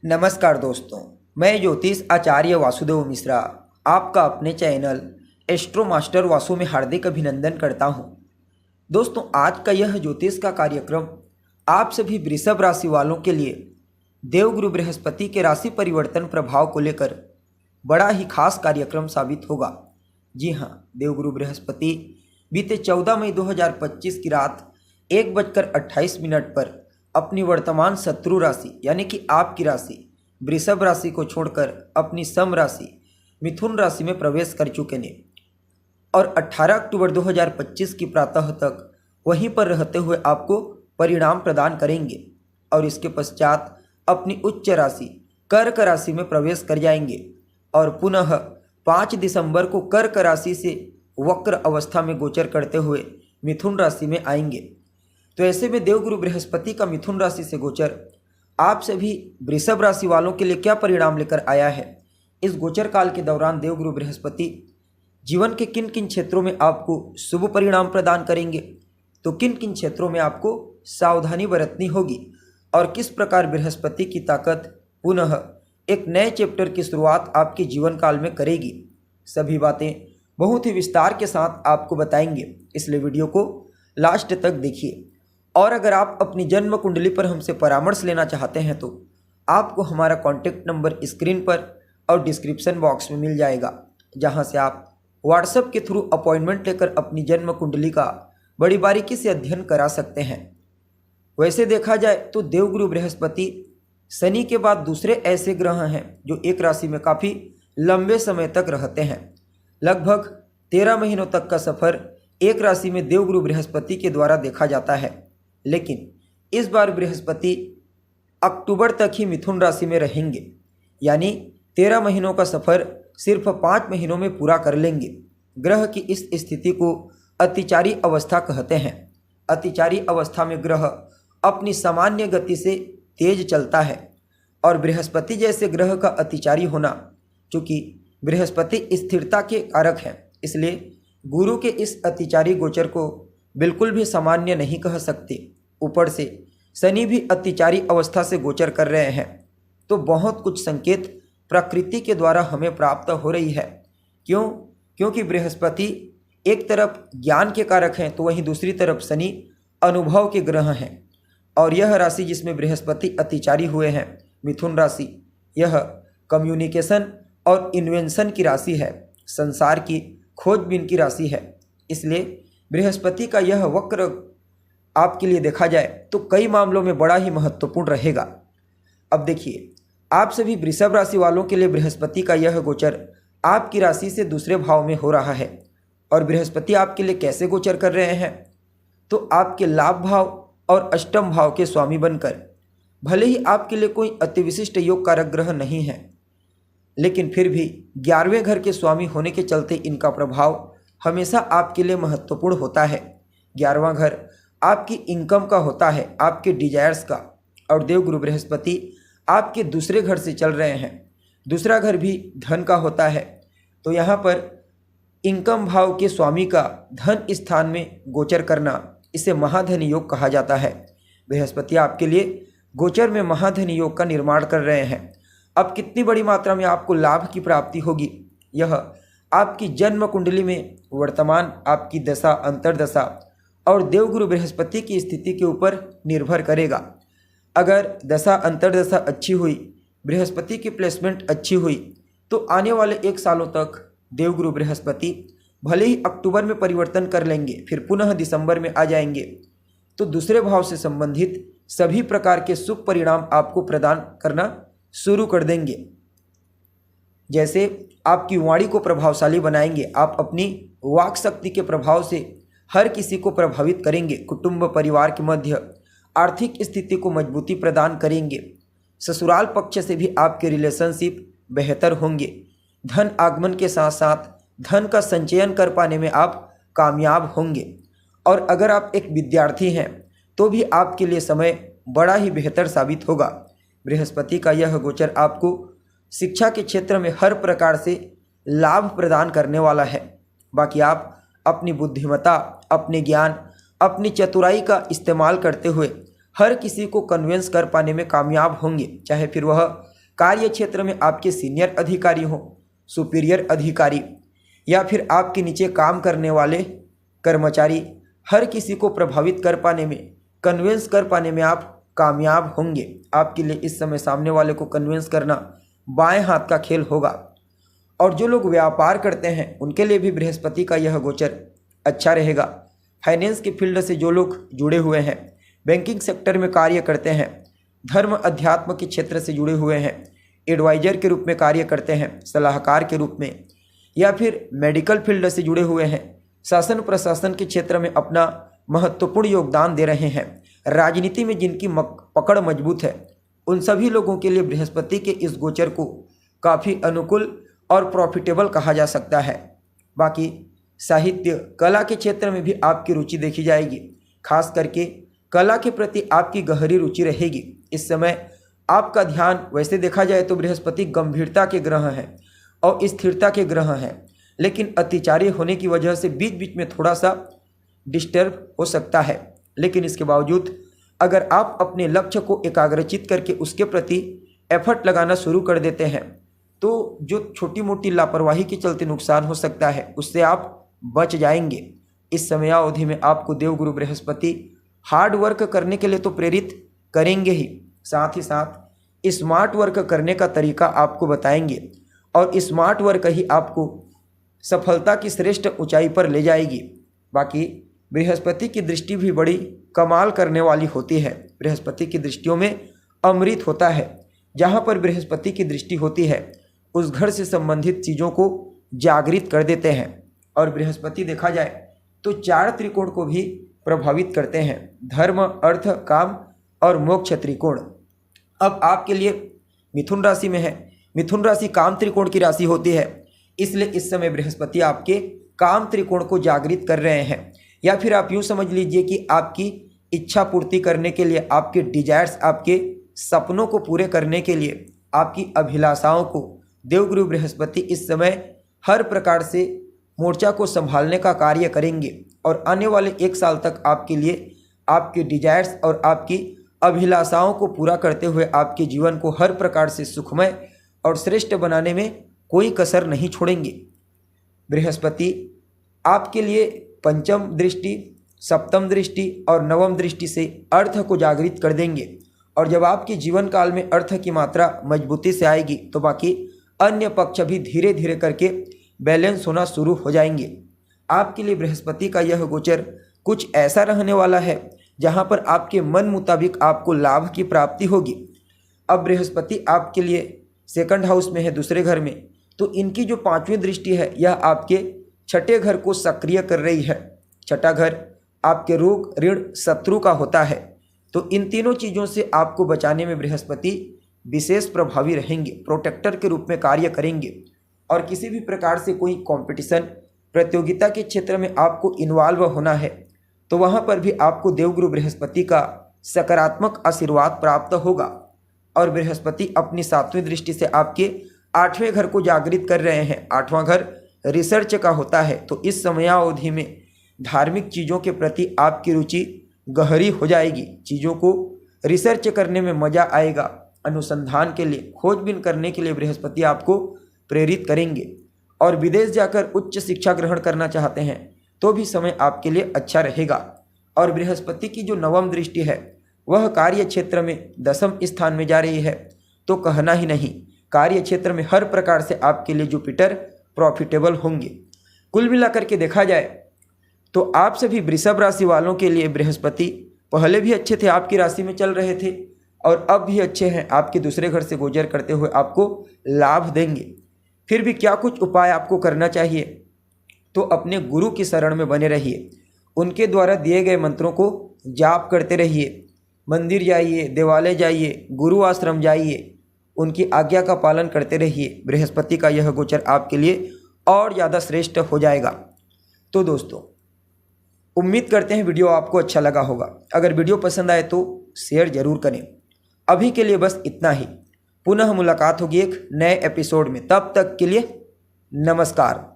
नमस्कार दोस्तों, मैं ज्योतिष आचार्य वासुदेव मिश्रा आपका अपने चैनल एस्ट्रो मास्टर वासु में हार्दिक अभिनंदन करता हूं। दोस्तों, आज का यह ज्योतिष का कार्यक्रम आप सभी वृषभ राशि वालों के लिए देवगुरु बृहस्पति के राशि परिवर्तन प्रभाव को लेकर बड़ा ही खास कार्यक्रम साबित होगा। जी हाँ, देवगुरु बृहस्पति बीते 14 मई 2025 की रात 1:28 पर अपनी वर्तमान शत्रु राशि यानी कि आपकी राशि वृषभ राशि को छोड़कर अपनी सम राशि मिथुन राशि में प्रवेश कर चुके ने और 18 अक्टूबर 2025 की प्रातः तक वहीं पर रहते हुए आपको परिणाम प्रदान करेंगे और इसके पश्चात अपनी उच्च राशि कर्क राशि में प्रवेश कर जाएंगे और पुनः 5 दिसंबर को कर्क राशि से वक्र अवस्था में गोचर करते हुए मिथुन राशि में आएंगे। तो ऐसे में देवगुरु बृहस्पति का मिथुन राशि से गोचर आप सभी वृषभ राशि वालों के लिए क्या परिणाम लेकर आया है। इस गोचर काल के दौरान देवगुरु बृहस्पति जीवन के किन किन क्षेत्रों में आपको शुभ परिणाम प्रदान करेंगे, तो किन किन क्षेत्रों में आपको सावधानी बरतनी होगी और किस प्रकार बृहस्पति की ताकत पुनः एक नए चैप्टर की शुरुआत आपके जीवन काल में करेगी, सभी बातें बहुत ही विस्तार के साथ आपको बताएंगे। इसलिए वीडियो को लास्ट तक देखिए। और अगर आप अपनी जन्म कुंडली पर हमसे परामर्श लेना चाहते हैं तो आपको हमारा कॉन्टैक्ट नंबर स्क्रीन पर और डिस्क्रिप्शन बॉक्स में मिल जाएगा, जहां से आप व्हाट्सएप के थ्रू अपॉइंटमेंट लेकर अपनी जन्म कुंडली का बड़ी बारीकी से अध्ययन करा सकते हैं। वैसे देखा जाए तो देवगुरु बृहस्पति शनि के बाद दूसरे ऐसे ग्रह हैं जो एक राशि में काफ़ी लंबे समय तक रहते हैं। लगभग 13 महीनों तक का सफ़र एक राशि में देवगुरु बृहस्पति के द्वारा देखा जाता है, लेकिन इस बार बृहस्पति अक्टूबर तक ही मिथुन राशि में रहेंगे, यानी 13 महीनों का सफ़र सिर्फ 5 महीनों में पूरा कर लेंगे। ग्रह की इस स्थिति को अतिचारी अवस्था कहते हैं। अतिचारी अवस्था में ग्रह अपनी सामान्य गति से तेज चलता है और बृहस्पति जैसे ग्रह का अतिचारी होना, चूँकि बृहस्पति स्थिरता के कारक हैं, इसलिए गुरु के इस अतिचारी गोचर को बिल्कुल भी सामान्य नहीं कह सकते। ऊपर से शनि भी अतिचारी अवस्था से गोचर कर रहे हैं, तो बहुत कुछ संकेत प्रकृति के द्वारा हमें प्राप्त हो रही है। क्योंकि बृहस्पति एक तरफ ज्ञान के कारक हैं तो वहीं दूसरी तरफ शनि अनुभव के ग्रह हैं। और यह राशि जिसमें बृहस्पति अतिचारी हुए हैं, मिथुन राशि, यह कम्युनिकेशन और इन्वेंशन की राशि है, संसार की खोजबीन की राशि है। इसलिए बृहस्पति का यह वक्र आपके लिए देखा जाए तो कई मामलों में बड़ा ही महत्वपूर्ण रहेगा। अब देखिए, आप सभी वृषभ राशि वालों के लिए बृहस्पति का यह गोचर आपकी राशि से दूसरे भाव में हो रहा है। और बृहस्पति आपके लिए कैसे गोचर कर रहे हैं, तो आपके लाभ भाव और अष्टम भाव के स्वामी बनकर, भले ही आपके लिए कोई अतिविशिष्ट योग कारक ग्रह नहीं है, लेकिन फिर भी 11वें घर के स्वामी होने के चलते इनका प्रभाव हमेशा आपके लिए महत्वपूर्ण होता है। 11वां घर आपकी इनकम का होता है, आपके डिजायर्स का, और देवगुरु बृहस्पति आपके दूसरे घर से चल रहे हैं। दूसरा घर भी धन का होता है, तो यहाँ पर इनकम भाव के स्वामी का धन स्थान में गोचर करना, इसे महाधन योग कहा जाता है। बृहस्पति आपके लिए गोचर में महाधन योग का निर्माण कर रहे हैं। अब कितनी बड़ी मात्रा में आपको लाभ की प्राप्ति होगी, यह आपकी जन्म कुंडली में वर्तमान आपकी दशा, अंतर्दशा और देवगुरु बृहस्पति की स्थिति के ऊपर निर्भर करेगा। अगर दशा अंतर्दशा अच्छी हुई, बृहस्पति की प्लेसमेंट अच्छी हुई, तो आने वाले 1 सालों तक देवगुरु बृहस्पति भले ही अक्टूबर में परिवर्तन कर लेंगे, फिर पुनः दिसंबर में आ जाएंगे, तो दूसरे भाव से संबंधित सभी प्रकार के शुभ परिणाम आपको प्रदान करना शुरू कर देंगे। जैसे आपकी वाणी को प्रभावशाली बनाएंगे, आप अपनी वाक शक्ति के प्रभाव से हर किसी को प्रभावित करेंगे, कुटुंब परिवार के मध्य आर्थिक स्थिति को मजबूती प्रदान करेंगे, ससुराल पक्ष से भी आपके रिलेशनशिप बेहतर होंगे, धन आगमन के साथ साथ धन का संचयन कर पाने में आप कामयाब होंगे। और अगर आप एक विद्यार्थी हैं तो भी आपके लिए समय बड़ा ही बेहतर साबित होगा। बृहस्पति का यह गोचर आपको शिक्षा के क्षेत्र में हर प्रकार से लाभ प्रदान करने वाला है। बाकी आप अपनी बुद्धिमत्ता, अपने ज्ञान, अपनी चतुराई का इस्तेमाल करते हुए हर किसी को कन्विंस कर पाने में कामयाब होंगे, चाहे फिर वह कार्य क्षेत्र में आपके सीनियर अधिकारी हो, सुपीरियर अधिकारी, या फिर आपके नीचे काम करने वाले कर्मचारी। हर किसी को प्रभावित कर पाने में, कन्विंस कर पाने में आप कामयाब होंगे। आपके लिए इस समय सामने वाले को कन्विंस करना बाएं हाथ का खेल होगा। और जो लोग व्यापार करते हैं उनके लिए भी बृहस्पति का यह गोचर अच्छा रहेगा। फाइनेंस के फील्ड से जो लोग जुड़े हुए हैं, बैंकिंग सेक्टर में कार्य करते हैं, धर्म अध्यात्म के क्षेत्र से जुड़े हुए हैं, एडवाइजर के रूप में कार्य करते हैं, सलाहकार के रूप में, या फिर मेडिकल फील्ड से जुड़े हुए हैं, शासन प्रशासन के क्षेत्र में अपना महत्वपूर्ण योगदान दे रहे हैं, राजनीति में जिनकी पकड़ मजबूत है, उन सभी लोगों के लिए बृहस्पति के इस गोचर को काफ़ी अनुकूल और प्रॉफिटेबल कहा जा सकता है। बाकी साहित्य कला के क्षेत्र में भी आपकी रुचि देखी जाएगी। खास करके कला के प्रति आपकी गहरी रुचि रहेगी। इस समय आपका ध्यान, वैसे देखा जाए तो बृहस्पति गंभीरता के ग्रह हैं और स्थिरता के ग्रह हैं, लेकिन अतिचारी होने की वजह से बीच बीच में थोड़ा सा डिस्टर्ब हो सकता है। लेकिन इसके बावजूद अगर आप अपने लक्ष्य को एकाग्रचित करके उसके प्रति एफर्ट लगाना शुरू कर देते हैं तो जो छोटी मोटी लापरवाही के चलते नुकसान हो सकता है उससे आप बच जाएंगे। इस समयावधि में आपको देवगुरु बृहस्पति हार्ड वर्क करने के लिए तो प्रेरित करेंगे ही, साथ ही साथ स्मार्ट वर्क करने का तरीका आपको बताएंगे और स्मार्ट वर्क ही आपको सफलता की श्रेष्ठ ऊंचाई पर ले जाएगी। बाकी बृहस्पति की दृष्टि भी बड़ी कमाल करने वाली होती है। बृहस्पति की दृष्टियों में अमृत होता है। जहाँ पर बृहस्पति की दृष्टि होती है उस घर से संबंधित चीज़ों को जागृत कर देते हैं। और बृहस्पति देखा जाए तो 4 त्रिकोण को भी प्रभावित करते हैं, धर्म, अर्थ, काम और मोक्ष त्रिकोण। अब आपके लिए मिथुन राशि में है। मिथुन राशि काम त्रिकोण की राशि होती है, इसलिए इस समय बृहस्पति आपके काम त्रिकोण को जागृत कर रहे हैं। या फिर आप यूँ समझ लीजिए कि आपकी इच्छा पूर्ति करने के लिए, आपके डिजायर्स, आपके सपनों को पूरे करने के लिए, आपकी अभिलाषाओं को देवगुरु बृहस्पति इस समय हर प्रकार से मोर्चा को संभालने का कार्य करेंगे। और आने वाले 1 साल तक आपके लिए आपके डिजायर्स और आपकी अभिलाषाओं को पूरा करते हुए आपके जीवन को हर प्रकार से सुखमय और श्रेष्ठ बनाने में कोई कसर नहीं छोड़ेंगे। बृहस्पति आपके लिए पंचम दृष्टि, सप्तम दृष्टि और नवम दृष्टि से अर्थ को जागृत कर देंगे। और जब आपके जीवन काल में अर्थ की मात्रा मजबूती से आएगी तो बाकी अन्य पक्ष भी धीरे धीरे करके बैलेंस होना शुरू हो जाएंगे। आपके लिए बृहस्पति का यह गोचर कुछ ऐसा रहने वाला है जहां पर आपके मन मुताबिक आपको लाभ की प्राप्ति होगी। अब बृहस्पति आपके लिए 2nd हाउस में है, दूसरे घर में, तो इनकी जो 5वीं दृष्टि है यह आपके 6ठे घर को सक्रिय कर रही है। 6ठा घर आपके रोग, ऋण, शत्रु का होता है। तो इन तीनों चीज़ों से आपको बचाने में बृहस्पति विशेष प्रभावी रहेंगे, प्रोटेक्टर के रूप में कार्य करेंगे। और किसी भी प्रकार से कोई कंपटीशन, प्रतियोगिता के क्षेत्र में आपको इन्वॉल्व होना है तो वहाँ पर भी आपको देवगुरु बृहस्पति का सकारात्मक आशीर्वाद प्राप्त होगा। और बृहस्पति अपनी 7वीं दृष्टि से आपके 8वें घर को जागृत कर रहे हैं। 8वां घर रिसर्च का होता है, तो इस समयावधि में धार्मिक चीज़ों के प्रति आपकी रुचि गहरी हो जाएगी। चीज़ों को रिसर्च करने में मज़ा आएगा। अनुसंधान के लिए, खोजबीन करने के लिए बृहस्पति आपको प्रेरित करेंगे। और विदेश जाकर उच्च शिक्षा ग्रहण करना चाहते हैं तो भी समय आपके लिए अच्छा रहेगा। और बृहस्पति की जो 9वीं दृष्टि है वह कार्य क्षेत्र में 10वें स्थान में जा रही है, तो कहना ही नहीं, कार्य क्षेत्र में हर प्रकार से आपके लिए जुपिटर प्रॉफिटेबल होंगे। कुल मिलाकर के देखा जाए तो आप सभी वृषभ राशि वालों के लिए बृहस्पति पहले भी अच्छे थे, आपकी राशि में चल रहे थे और अब भी अच्छे हैं, आपके दूसरे घर से गोचर करते हुए आपको लाभ देंगे। फिर भी क्या कुछ उपाय आपको करना चाहिए, तो अपने गुरु की शरण में बने रहिए, उनके द्वारा दिए गए मंत्रों को जाप करते रहिए, मंदिर जाइए, देवालय जाइए, गुरु आश्रम जाइए, उनकी आज्ञा का पालन करते रहिए। बृहस्पति का यह गोचर आपके लिए और ज़्यादा श्रेष्ठ हो जाएगा। तो दोस्तों, उम्मीद करते हैं वीडियो आपको अच्छा लगा होगा। अगर वीडियो पसंद आए तो शेयर जरूर करें। अभी के लिए बस इतना ही। पुनः मुलाकात होगी एक नए एपिसोड में। तब तक के लिए नमस्कार।